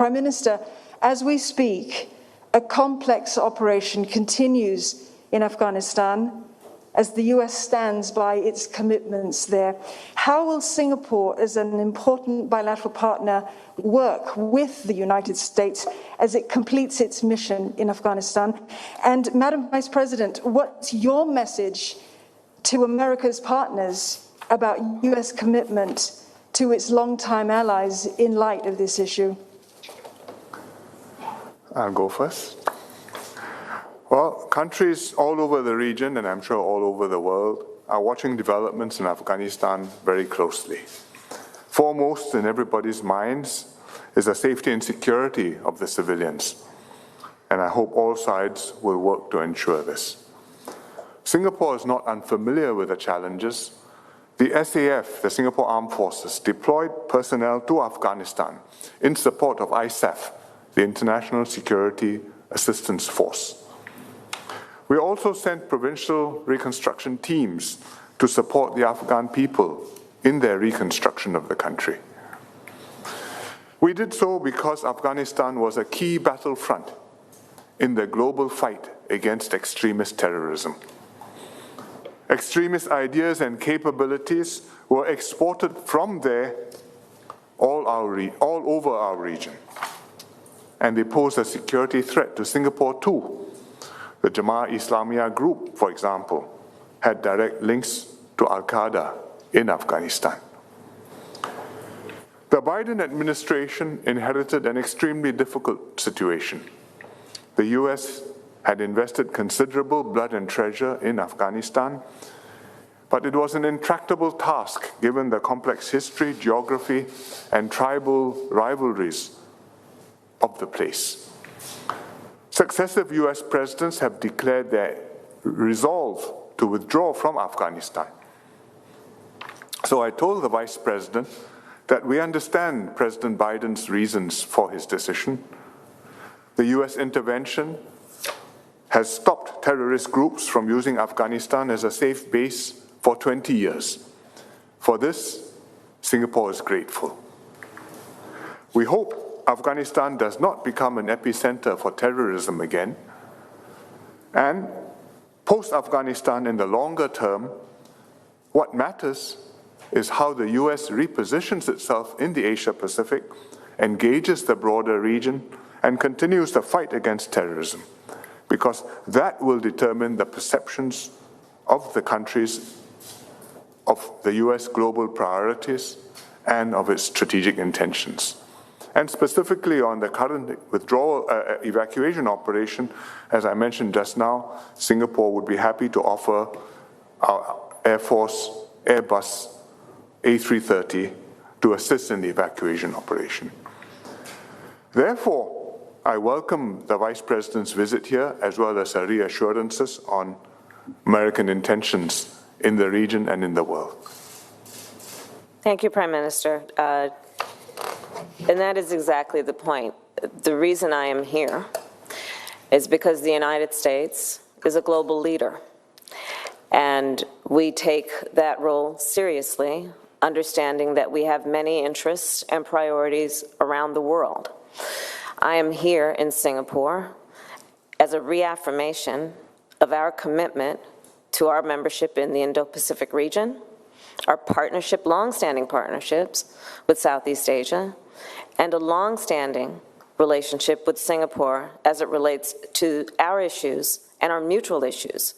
Prime Minister, as we speak, a complex operation continues in Afghanistan as the US stands by its commitments there. How will Singapore, as an important bilateral partner, work with the United States as it completes its mission in Afghanistan? And Madam Vice President, what's your message to America's partners about US commitment to its longtime allies in light of this issue? I'll go first. Well, countries all over the region, and I'm sure all over the world, are watching developments in Afghanistan very closely. Foremost in everybody's minds is the safety and security of the civilians, and I hope all sides will work to ensure this. Singapore is not unfamiliar with the challenges. The SAF, the Singapore Armed Forces, deployed personnel to Afghanistan in support of ISAF, the International Security Assistance Force. We also sent provincial reconstruction teams to support the Afghan people in their reconstruction of the country. We did so because Afghanistan was a key battlefront in the global fight against extremist terrorism. Extremist ideas and capabilities were exported from there all over our region, and they pose a security threat to Singapore too. The Jamaah Islamiyah group, for example, had direct links to Al-Qaeda in Afghanistan. The Biden administration inherited an extremely difficult situation. The US had invested considerable blood and treasure in Afghanistan, but it was an intractable task given the complex history, geography, and tribal rivalries of the place. Successive US presidents have declared their resolve to withdraw from Afghanistan. So I told the Vice President that we understand President Biden's reasons for his decision. The US intervention has stopped terrorist groups from using Afghanistan as a safe base for 20 years. For this, Singapore is grateful. We hope Afghanistan does not become an epicenter for terrorism again. And post-Afghanistan in the longer term, what matters is how the US repositions itself in the Asia-Pacific, engages the broader region, and continues the fight against terrorism, because that will determine the perceptions of the countries of the US global priorities and of its strategic intentions. And specifically on the current withdrawal evacuation operation, as I mentioned just now, Singapore would be happy to offer our Airforce Airbus A330 to assist in the evacuation operation. Therefore, I welcome the Vice President's visit here, as well as her reassurances on American intentions in the region and in the world. Thank you, Prime Minister. And that is exactly the point. The reason I am here is because the United States is a global leader, and we take that role seriously, understanding that we have many interests and priorities around the world. I am here in Singapore as a reaffirmation of our commitment to our membership in the Indo-Pacific region, our partnership, long-standing partnerships with Southeast Asia, and a long-standing relationship with Singapore as it relates to our issues and our mutual issues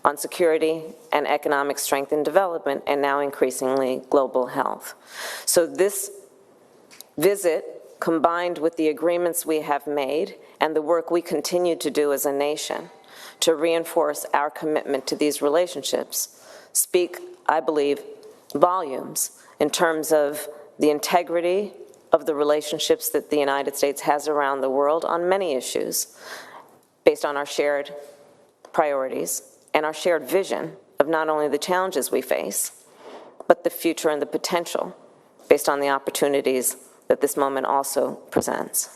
on security and economic strength and development, and now increasingly global health. So this visit, combined with the agreements we have made and the work we continue to do as a nation to reinforce our commitment to these relationships, speak, I believe, volumes in terms of the integrity of the relationships that the United States has around the world on many issues, based on our shared priorities and our shared vision of not only the challenges we face, but the future and the potential based on the opportunities that this moment also presents.